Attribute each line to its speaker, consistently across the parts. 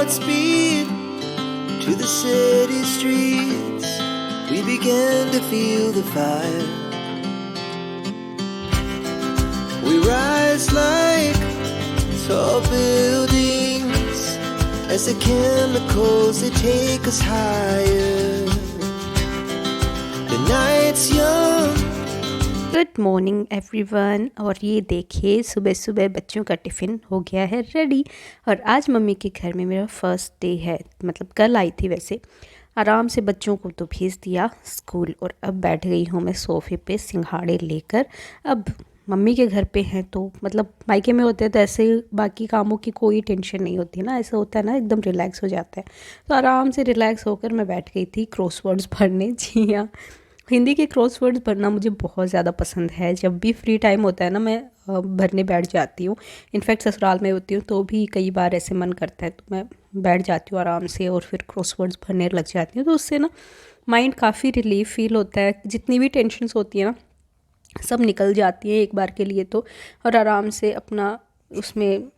Speaker 1: Godspeed to the city streets. We began to feel the fire. We rise like tall buildings as the chemicals they take us higher. The night's young.
Speaker 2: Good morning everyone. और ये देखिए सुबह सुबह बच्चों का tiffin हो गया है रेडी। और आज मम्मी के घर में मेरा फ़र्स्ट डे है, मतलब कल आई थी वैसे। आराम से बच्चों को तो भेज दिया स्कूल और अब बैठ गई हूँ मैं सोफ़े पे सिंघाड़े लेकर। अब मम्मी के घर पे हैं तो मतलब मायके में होते हैं तो ऐसे बाकी कामों की कोई टेंशन नहीं होती ना, ऐसा होता है ना, एकदम रिलैक्स हो जाता है। तो आराम से रिलैक्स होकर मैं बैठ गई थी क्रॉसवर्ड्स पढ़ने। जी हाँ, हिंदी के क्रॉसवर्ड्स भरना मुझे बहुत ज़्यादा पसंद है। जब भी फ्री टाइम होता है ना मैं भरने बैठ जाती हूँ। इनफैक्ट ससुराल में होती हूँ तो भी कई बार ऐसे मन करता है तो मैं बैठ जाती हूँ आराम से और फिर क्रॉसवर्ड्स भरने लग जाती हूँ। तो उससे ना माइंड काफ़ी रिलीफ फील होता है, जितनी भी टेंशन्स होती है ना सब निकल जाती हैं एक बार के लिए तो। और आराम से अपना उसमें,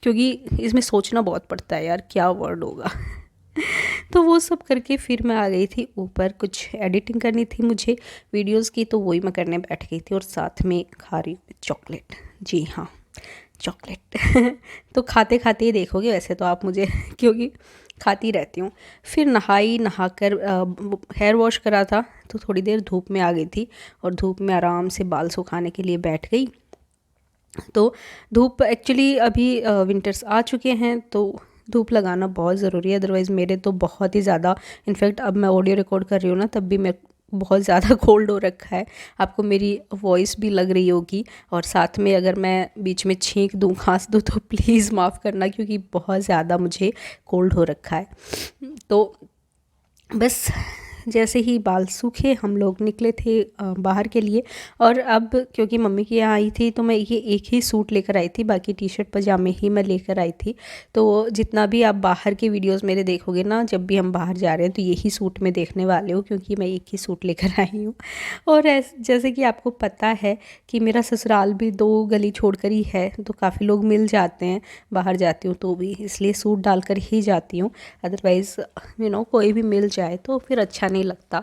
Speaker 2: क्योंकि इसमें सोचना बहुत पड़ता है यार क्या वर्ड होगा। तो वो सब करके फिर मैं आ गई थी ऊपर, कुछ एडिटिंग करनी थी मुझे वीडियोस की, तो वही मैं करने बैठ गई थी। और साथ में खा रही हूँ चॉकलेट। जी हाँ, चॉकलेट। तो खाते खाते ही देखोगे वैसे तो आप मुझे, क्योंकि खाती रहती हूँ। फिर नहाकर हेयर वॉश करा था तो थोड़ी देर धूप में आ गई थी और धूप में आराम से बाल सुखाने के लिए बैठ गई। तो धूप एक्चुअली अभी विंटर्स आ चुके हैं तो धूप लगाना बहुत ज़रूरी है, अदरवाइज़ मेरे तो बहुत ही ज़्यादा, इनफैक्ट अब मैं ऑडियो रिकॉर्ड कर रही हूँ ना तब भी मैं बहुत ज़्यादा कोल्ड हो रखा है। आपको मेरी वॉइस भी लग रही होगी और साथ में अगर मैं बीच में छींक दूँ खांस दूँ तो प्लीज़ माफ़ करना, क्योंकि बहुत ज़्यादा मुझे कोल्ड हो रखा है। तो बस जैसे ही बाल सूखे हम लोग निकले थे बाहर के लिए। और अब क्योंकि मम्मी के यहाँ आई थी तो मैं ये एक ही सूट लेकर आई थी, बाकी टी शर्ट पजामे ही मैं लेकर आई थी। तो जितना भी आप बाहर के वीडियोस मेरे देखोगे ना, जब भी हम बाहर जा रहे हैं तो यही सूट में देखने वाले हो, क्योंकि मैं एक ही सूट लेकर आई हूँ। और जैसे कि आपको पता है कि मेरा ससुराल भी 2 गली छोड़कर ही है, तो काफ़ी लोग मिल जाते हैं बाहर जाती हूँ तो भी, इसलिए सूट डालकर ही जाती हूँ। अदरवाइज़ कोई भी मिल जाए तो फिर अच्छा नहीं लगता।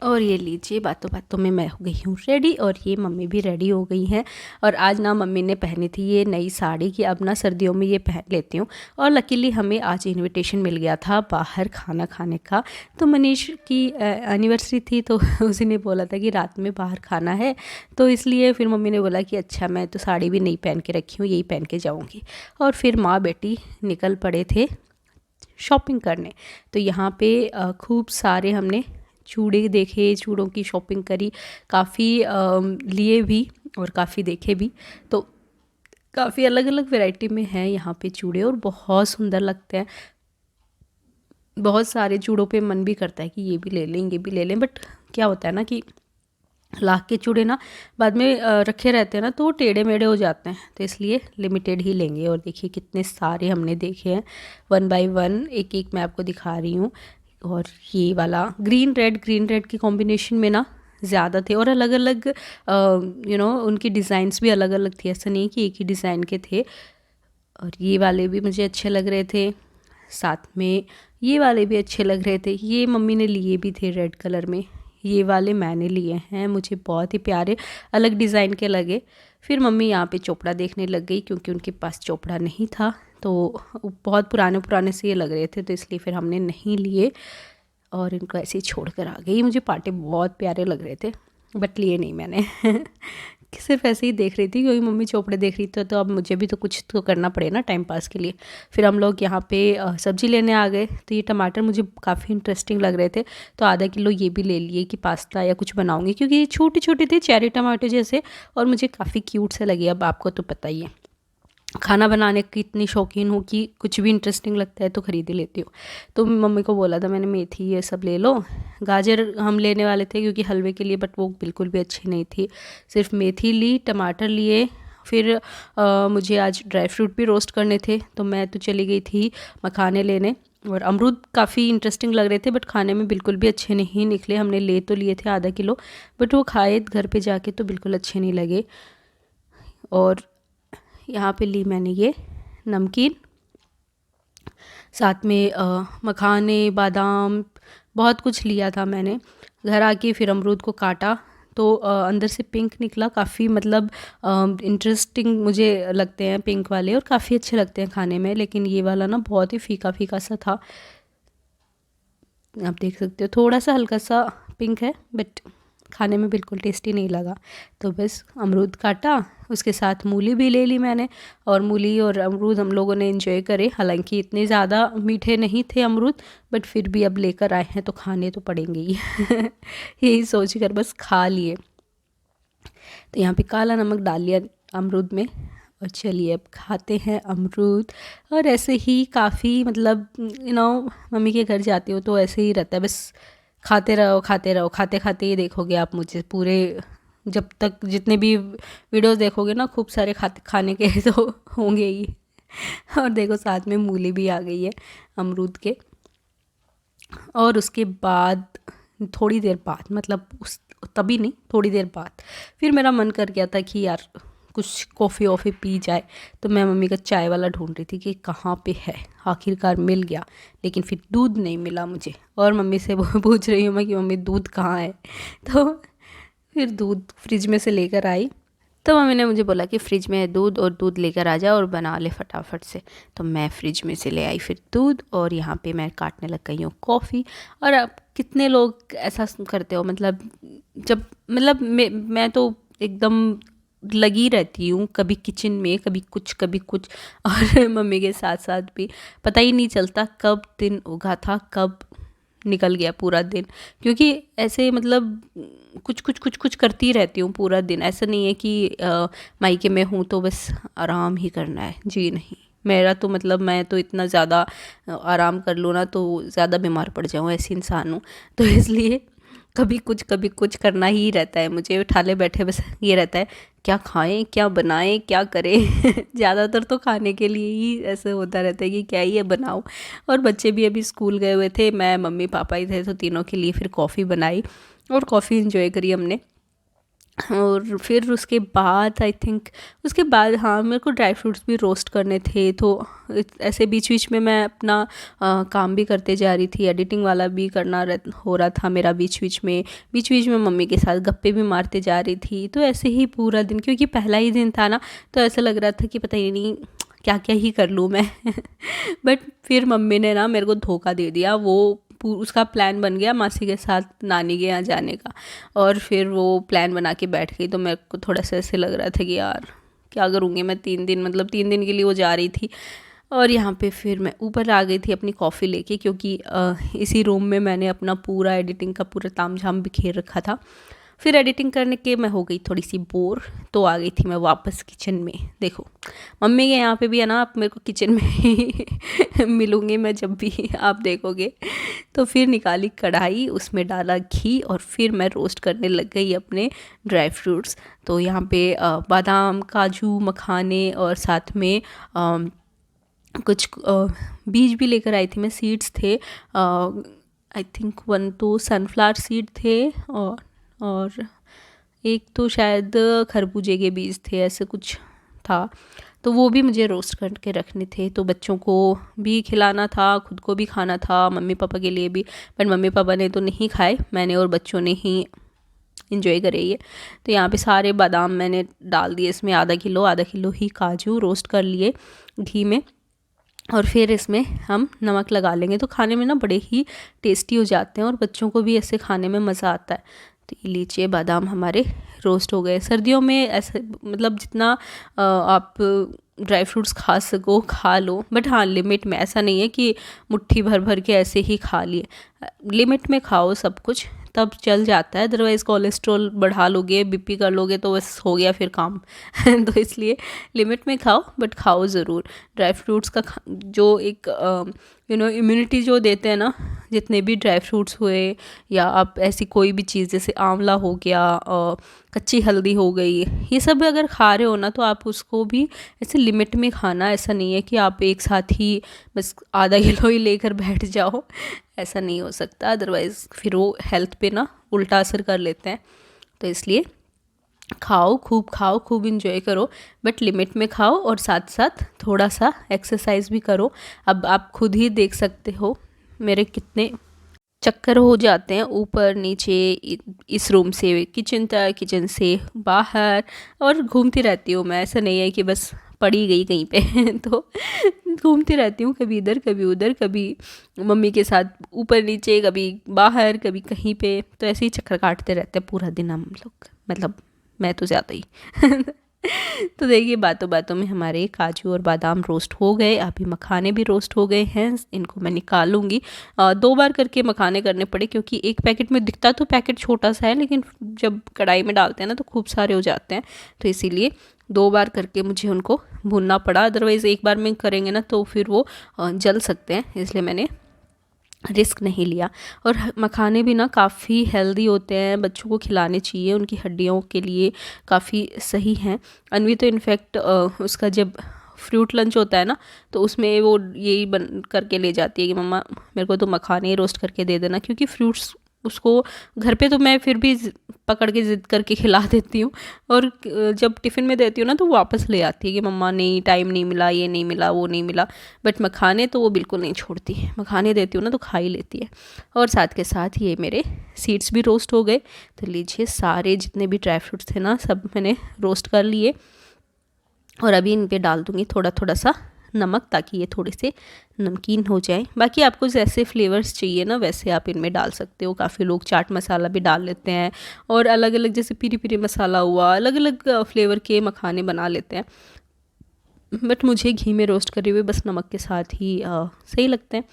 Speaker 2: और ये लीजिए बातों बातों में मैं हो गई हूँ रेडी और ये मम्मी भी रेडी हो गई हैं। और आज ना मम्मी ने पहनी थी ये नई साड़ी कि अब ना सर्दियों में ये पहन लेती हूँ। और लकीली हमें आज इनविटेशन मिल गया था बाहर खाना खाने का। तो मनीष की एनिवर्सरी थी तो उसी ने बोला था कि रात में बाहर खाना है, तो इसलिए फिर मम्मी ने बोला कि अच्छा मैं तो साड़ी भी नहीं पहन के रखी हूँ, यही पहन के जाऊँगी। और फिर माँ बेटी निकल पड़े थे शॉपिंग करने। तो यहाँ पे खूब सारे हमने चूड़े देखे, चूड़ों की शॉपिंग करी, काफ़ी लिए भी और काफ़ी देखे भी। तो काफ़ी अलग अलग वैरायटी में हैं यहाँ पे चूड़े और बहुत सुंदर लगते हैं। बहुत सारे चूड़ों पे मन भी करता है कि ये भी ले लें ये भी ले लें, बट क्या होता है ना कि लाख के चूड़े ना बाद में रखे रहते हैं ना तो वो टेढ़े मेढ़े हो जाते हैं, तो इसलिए लिमिटेड ही लेंगे। और देखिए कितने सारे हमने देखे हैं, 1 बाय 1 एक एक मैं आपको दिखा रही हूँ। और ये वाला ग्रीन रेड की कॉम्बिनेशन में ना ज़्यादा थे और अलग अलग उनकी डिज़ाइंस भी अलग अलग थी, ऐसा नहीं कि एक ही डिज़ाइन के थे। और ये वाले भी मुझे अच्छे लग रहे थे, साथ में ये वाले भी अच्छे लग रहे थे। ये मम्मी ने लिए भी थे रेड कलर में, ये वाले मैंने लिए हैं, मुझे बहुत ही प्यारे अलग डिज़ाइन के लगे। फिर मम्मी यहाँ पे चोपड़ा देखने लग गई क्योंकि उनके पास चोपड़ा नहीं था, तो बहुत पुराने से ये लग रहे थे तो इसलिए फिर हमने नहीं लिए और इनको ऐसे ही छोड़ कर आ गई। मुझे पाटे बहुत प्यारे लग रहे थे बट लिए नहीं मैंने। सिर्फ ऐसे ही देख रही थी क्योंकि मम्मी चोपड़े देख रही थी, तो अब मुझे भी तो कुछ तो करना पड़े ना टाइम पास के लिए। फिर हम लोग यहाँ पे सब्ज़ी लेने आ गए, तो ये टमाटर मुझे काफ़ी इंटरेस्टिंग लग रहे थे तो आधा किलो ये भी ले लिए कि पास्ता या कुछ बनाऊंगी, क्योंकि ये छोटे छोटे थे चेरी टमाटर जैसे और मुझे काफ़ी क्यूट से लगे। अब आपको तो पता ही है खाना बनाने की इतनी शौकीन हूँ कि कुछ भी इंटरेस्टिंग लगता है तो ख़रीद ही लेती हूँ। तो मम्मी को बोला था मैंने मेथी ये सब ले लो। गाजर हम लेने वाले थे क्योंकि हलवे के लिए, बट वो बिल्कुल भी अच्छी नहीं थी। सिर्फ मेथी ली, टमाटर लिए। फिर मुझे आज ड्राई फ्रूट भी रोस्ट करने थे तो मैं तो चली गई थी मखाने लेने। और अमरूद काफ़ी इंटरेस्टिंग लग रहे थे बट खाने में बिल्कुल भी अच्छे नहीं निकले। हमने ले तो लिए थे आधा किलो बट वो खाए घर पे जाके तो बिल्कुल अच्छे नहीं लगे। और यहाँ पे ली मैंने ये नमकीन, साथ में मखाने, बादाम, बहुत कुछ लिया था मैंने। घर आके फिर अमरूद को काटा तो अंदर से पिंक निकला, काफ़ी मतलब इंटरेस्टिंग मुझे लगते हैं पिंक वाले और काफ़ी अच्छे लगते हैं खाने में, लेकिन ये वाला ना बहुत ही फीका फीका सा था। आप देख सकते हो थोड़ा सा हल्का सा पिंक है, बट खाने में बिल्कुल टेस्टी नहीं लगा। तो बस अमरूद काटा, उसके साथ मूली भी ले ली मैंने, और मूली और अमरूद हम लोगों ने एंजॉय करे। हालांकि इतने ज़्यादा मीठे नहीं थे अमरूद, बट फिर भी अब लेकर आए हैं तो खाने तो पड़ेंगे ही यही सोच कर बस खा लिए। तो यहाँ पे काला नमक डाल लिया अमरूद में, और चलिए अब खाते हैं अमरूद। और ऐसे ही काफ़ी मतलब मम्मी के घर जाती हो तो ऐसे ही रहता है, बस खाते रहो खाते रहो, खाते खाते ही देखोगे आप मुझे पूरे, जब तक जितने भी वीडियोस देखोगे ना खूब सारे खाने के तो होंगे ही। और देखो साथ में मूली भी आ गई है अमरूद के। और उसके बाद थोड़ी देर बाद, मतलब उस तभी नहीं, थोड़ी देर बाद फिर मेरा मन कर गया था कि यार कुछ कॉफ़ी वॉफ़ी पी जाए। तो मैं मम्मी का चाय वाला ढूंढ रही थी कि कहाँ पे है, आखिरकार मिल गया, लेकिन फिर दूध नहीं मिला मुझे। और मम्मी से पूछ रही हूँ मैं कि मम्मी दूध कहाँ है। तो फिर दूध फ्रिज में से लेकर आई, तो मम्मी ने मुझे बोला कि फ्रिज में है दूध, और दूध लेकर आ जा और बना ले फटाफट से। तो मैं फ्रिज में से ले आई फिर दूध, और यहाँ पे मैं काटने लग गई हूँ कॉफ़ी। और अब कितने लोग ऐसा करते हो, मतलब जब मतलब मैं तो एकदम लगी रहती हूँ, कभी किचन में कभी कुछ और मम्मी के साथ साथ भी पता ही नहीं चलता कब दिन उगा था, कब निकल गया पूरा दिन। क्योंकि ऐसे मतलब कुछ करती रहती हूँ पूरा दिन। ऐसा नहीं है कि मायके में हूँ तो बस आराम ही करना है, जी नहीं। मेरा तो मतलब मैं तो इतना ज़्यादा आराम कर लूँ ना तो ज़्यादा बीमार पड़ जाऊँ, ऐसी इंसान हूँ। तो इसलिए कभी कुछ करना ही रहता है मुझे। ठाले बैठे बस ये रहता है क्या खाएं, क्या बनाएं, क्या करें ज़्यादातर तो खाने के लिए ही ऐसे होता रहता है कि क्या ही है बनाओ। और बच्चे भी अभी स्कूल गए हुए थे, मैं मम्मी पापा ही थे, तो तीनों के लिए फिर कॉफ़ी बनाई और कॉफ़ी इंजॉय करी हमने। और फिर उसके बाद आई थिंक उसके बाद हाँ, मेरे को ड्राई फ्रूट्स भी रोस्ट करने थे। तो ऐसे बीच बीच में मैं अपना काम भी करते जा रही थी, एडिटिंग वाला भी करना हो रहा था मेरा बीच बीच में मम्मी के साथ गप्पे भी मारते जा रही थी। तो ऐसे ही पूरा दिन, क्योंकि पहला ही दिन था ना, तो ऐसा लग रहा था कि पता ही नहीं क्या क्या ही कर लूँ मैं बट फिर मम्मी ने ना मेरे को धोखा दे दिया। वो उसका प्लान बन गया मासी के साथ नानी के यहाँ जाने का, और फिर वो प्लान बना के बैठ गई। तो मेरे को थोड़ा सा ऐसे लग रहा था कि यार क्या करूँगी मैं 3 दिन, मतलब 3 दिन के लिए वो जा रही थी। और यहाँ पे फिर मैं ऊपर आ गई थी अपनी कॉफ़ी लेके, क्योंकि इसी रूम में मैंने अपना पूरा एडिटिंग का पूरा तामझाम बिखेर रखा था। फिर एडिटिंग करने के मैं हो गई थोड़ी सी बोर, तो आ गई थी मैं वापस किचन में। देखो मम्मी के यहाँ पे भी है ना, आप मेरे को किचन में ही मिलूँगी मैं जब भी आप देखोगे। तो फिर निकाली कढ़ाई, उसमें डाला घी, और फिर मैं रोस्ट करने लग गई अपने ड्राई फ्रूट्स। तो यहाँ पे बादाम, काजू, मखाने, और साथ में कुछ बीज भी लेकर आई थी मैं, सीड्स थे। आई थिंक 1 तो सनफ्लावर सीड थे, और एक तो शायद खरबूजे के बीज थे, ऐसे कुछ था। तो वो भी मुझे रोस्ट करके रखने थे। तो बच्चों को भी खिलाना था, खुद को भी खाना था, मम्मी पापा के लिए भी। पर मम्मी पापा ने तो नहीं खाए, मैंने और बच्चों ने ही इंजॉय करे ये। तो यहाँ पे सारे बादाम मैंने डाल दिए इसमें, आधा किलो ही काजू रोस्ट कर लिए घी में। और फिर इसमें हम नमक लगा लेंगे तो खाने में ना बड़े ही टेस्टी हो जाते हैं, और बच्चों को भी ऐसे खाने में मज़ा आता है। तो ये लीजिए बादाम हमारे रोस्ट हो गए। सर्दियों में ऐसे मतलब जितना आप ड्राई फ्रूट्स खा सको खा लो, बट हाँ लिमिट में। ऐसा नहीं है कि मुट्ठी भर भर के ऐसे ही खा लिए, लिमिट में खाओ सब कुछ, तब चल जाता है। अदरवाइज़ कोलेस्ट्रॉल बढ़ा लोगे, बीपी कर लोगे तो बस हो गया फिर काम तो इसलिए लिमिट में खाओ, बट खाओ ज़रूर। ड्राई फ्रूट्स का जो एक इम्यूनिटी जो देते हैं ना, जितने भी ड्राई फ्रूट्स हुए, या आप ऐसी कोई भी चीज़ जैसे आंवला हो गया, कच्ची हल्दी हो गई, ये सब अगर खा रहे हो ना तो आप उसको भी ऐसे लिमिट में खाना। ऐसा नहीं है कि आप एक साथ ही बस आधा किलो ही लेकर बैठ जाओ, ऐसा नहीं हो सकता। अदरवाइज़ फिर वो हेल्थ पे ना उल्टा असर कर लेते हैं। तो इसलिए खाओ, खूब इंजॉय करो, बट लिमिट में खाओ और साथ साथ थोड़ा सा एक्सरसाइज भी करो। अब आप खुद ही देख सकते हो मेरे कितने चक्कर हो जाते हैं, ऊपर नीचे, इस रूम से किचन तक, किचन से बाहर, और घूमती रहती हूँ मैं। ऐसा नहीं है कि बस पड़ी गई कहीं पे तो घूमती रहती हूँ, कभी इधर कभी उधर, कभी मम्मी के साथ ऊपर नीचे, कभी बाहर, कभी कहीं पे। तो ऐसे ही चक्कर काटते रहते हैं पूरा दिन हम लोग, मतलब मैं तो ज़्यादा ही तो देखिए बातों बातों में हमारे काजू और बादाम रोस्ट हो गए, अभी मखाने भी रोस्ट हो गए हैं। इनको मैं निकालूंगी। 2 बार करके मखाने करने पड़े, क्योंकि एक पैकेट में दिखता तो पैकेट छोटा सा है, लेकिन जब कढ़ाई में डालते हैं ना तो खूब सारे हो जाते हैं, तो इसीलिए 2 बार करके मुझे उनको भूनना पड़ा। अदरवाइज़ एक बार में करेंगे ना तो फिर वो जल सकते हैं, इसलिए मैंने रिस्क नहीं लिया। और मखाने भी ना काफ़ी हेल्दी होते हैं, बच्चों को खिलाने चाहिए, उनकी हड्डियों के लिए काफ़ी सही हैं। अनवी तो इनफैक्ट उसका जब फ्रूट लंच होता है ना तो उसमें वो यही बन करके ले जाती है कि मम्मा मेरे को तो मखाने ही रोस्ट करके दे देना, क्योंकि फ्रूट्स उसको घर पे तो मैं फिर भी पकड़ के ज़िद करके खिला देती हूँ, और जब टिफ़िन में देती हूँ ना तो वापस ले आती है कि मम्मा नहीं, टाइम नहीं मिला, ये नहीं मिला, वो नहीं मिला। बट मखाने तो वो बिल्कुल नहीं छोड़ती, मखाने देती हूँ ना तो खा ही लेती है। और साथ के साथ ये मेरे सीड्स भी रोस्ट हो गए। तो लीजिए, सारे जितने भी ड्राई फ्रूट्स थे ना सब मैंने रोस्ट कर लिए, और अभी इन पे डाल दूँगी थोड़ा थोड़ा सा नमक, ताकि ये थोड़े से नमकीन हो जाए। बाकी आपको जैसे फ्लेवर्स चाहिए ना वैसे आप इनमें डाल सकते हो। काफ़ी लोग चाट मसाला भी डाल लेते हैं, और अलग अलग जैसे पीरी पीरी मसाला हुआ, अलग अलग फ्लेवर के मखाने बना लेते हैं। बट मुझे घी में रोस्ट करे हुए बस नमक के साथ ही सही लगते हैं,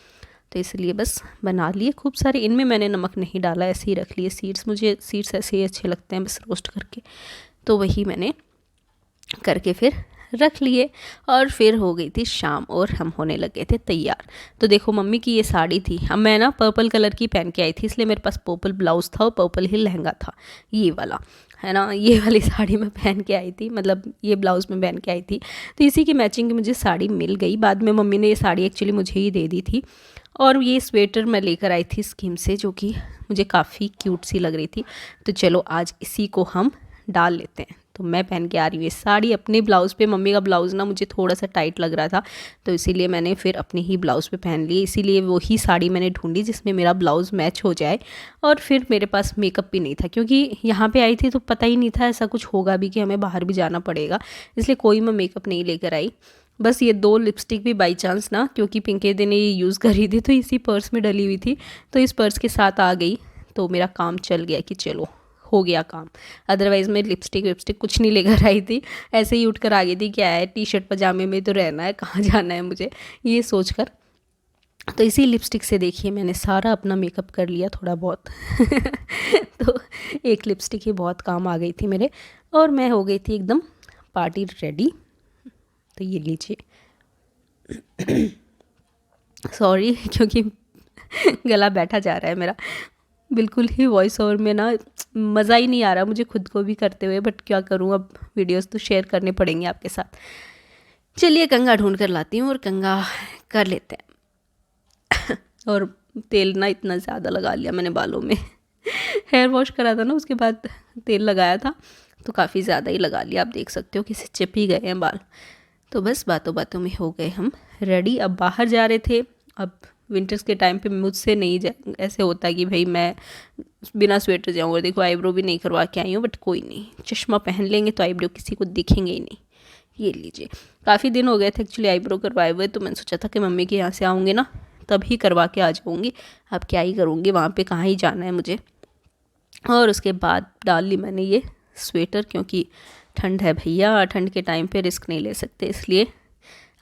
Speaker 2: तो इसलिए बस बना लिए खूब सारे। इनमें मैंने नमक नहीं डाला, ऐसे ही रख लिए। सीड्स, मुझे सीड्स ऐसे ही अच्छे लगते हैं बस रोस्ट करके, तो वही मैंने करके फिर रख लिए। और फिर हो गई थी शाम और हम होने लगे थे तैयार। तो देखो, मम्मी की ये साड़ी थी, अब मैं ना पर्पल कलर की पहन के आई थी, इसलिए मेरे पास पर्पल ब्लाउज़ था और पर्पल ही लहंगा था, ये वाला है ना। ये वाली साड़ी मैं पहन के आई थी, मतलब ये ब्लाउज़ में पहन के आई थी, तो इसी की मैचिंग की मुझे साड़ी मिल गई। बाद में मम्मी ने ये साड़ी एक्चुअली मुझे ही दे दी थी। और ये स्वेटर मैं लेकर आई थी स्कीम से, जो कि मुझे काफ़ी क्यूट सी लग रही थी। तो चलो आज इसी को हम डाल लेते हैं। तो मैं पहन के आ रही हूँ ये साड़ी अपने ब्लाउज़ पे। मम्मी का ब्लाउज़ ना मुझे थोड़ा सा टाइट लग रहा था, तो इसीलिए मैंने फिर अपने ही ब्लाउज़ पे पहन ली। इसीलिए वही साड़ी मैंने ढूंढी जिसमें मेरा ब्लाउज़ मैच हो जाए। और फिर मेरे पास मेकअप भी नहीं था, क्योंकि यहाँ पे आई थी तो पता ही नहीं था ऐसा कुछ होगा भी कि हमें बाहर भी जाना पड़ेगा, इसलिए कोई मैं मेकअप नहीं लेकर आई। बस ये 2 लिपस्टिक भी बाई चांस ना, क्योंकि पिंकी ने ये यूज़ करी थी तो इसी पर्स में डली हुई थी, तो इस पर्स के साथ आ गई, तो मेरा काम चल गया कि चलो हो गया काम। अदरवाइज़ मैं लिपस्टिक विपस्टिक कुछ नहीं लेकर आई थी, ऐसे ही उठ कर आ गई थी, क्या है टी शर्ट पजामे में तो रहना है, कहाँ जाना है मुझे, ये सोचकर। तो इसी लिपस्टिक से देखिए मैंने सारा अपना मेकअप कर लिया थोड़ा बहुत तो एक लिपस्टिक ही बहुत काम आ गई थी मेरे, और मैं हो गई थी एकदम पार्टी रेडी। तो ये लीजिए सॉरी क्योंकि गला बैठा जा रहा है मेरा, बिल्कुल ही वॉइस ओवर में ना मज़ा ही नहीं आ रहा मुझे खुद को भी करते हुए, बट क्या करूँ, अब वीडियोस तो शेयर करने पड़ेंगे आपके साथ। चलिए कंघा ढूंढ कर लाती हूँ और कंघा कर लेते हैं और तेल ना इतना ज़्यादा लगा लिया मैंने बालों में हेयर वॉश करा था ना, उसके बाद तेल लगाया था तो काफ़ी ज़्यादा ही लगा लिया। आप देख सकते हो किसी चिप ही गए हैं बाल। तो बस बातों बातों में हो गए हम रेडी। अब बाहर जा रहे थे। अब विंटर्स के टाइम पे मुझसे नहीं ऐसे होता कि भाई मैं बिना स्वेटर जाऊँ, और देखो आईब्रो भी नहीं करवा के आई हूँ, बट कोई नहीं, चश्मा पहन लेंगे तो आईब्रो किसी को दिखेंगे ही नहीं। ये लीजिए, काफ़ी दिन हो गए थे एक्चुअली आईब्रो करवाए हुए, तो मैंने सोचा था कि मम्मी के यहाँ से आऊँगी ना तभी करवा के आ जाऊँगी। अब क्या ही करूँगी, वहाँ पे कहाँ ही जाना है मुझे। और उसके बाद डाल ली मैंने ये स्वेटर, क्योंकि ठंड है भैया, ठंड के टाइम पे रिस्क नहीं ले सकते, इसलिए।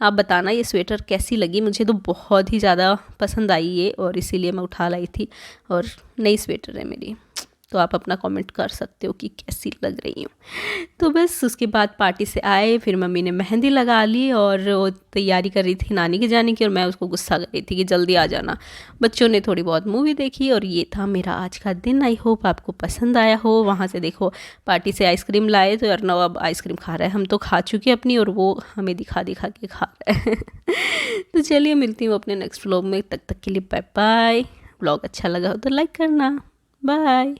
Speaker 2: आप बताना ये स्वेटर कैसी लगी, मुझे तो बहुत ही ज़्यादा पसंद आई ये, और इसीलिए मैं उठा लाई थी। और नई स्वेटर है मेरी, तो आप अपना कमेंट कर सकते हो कि कैसी लग रही हूँ। तो बस उसके बाद पार्टी से आए, फिर मम्मी ने मेहंदी लगा ली और वो तैयारी कर रही थी नानी के जाने की, और मैं उसको गुस्सा कर रही थी कि जल्दी आ जाना। बच्चों ने थोड़ी बहुत मूवी देखी और ये था मेरा आज का दिन। आई होप आपको पसंद आया हो। वहाँ से देखो पार्टी से आइसक्रीम लाए, तो अर्नव अब आइसक्रीम खा रहा है, हम तो खा चुके अपनी, और वो हमें दिखा दिखा के खा रहा है तो चलिए मिलती हूँ अपने नेक्स्ट व्लॉग में, तब तक के लिए बाय बाय। व्लॉग अच्छा लगा हो तो लाइक करना, बाय।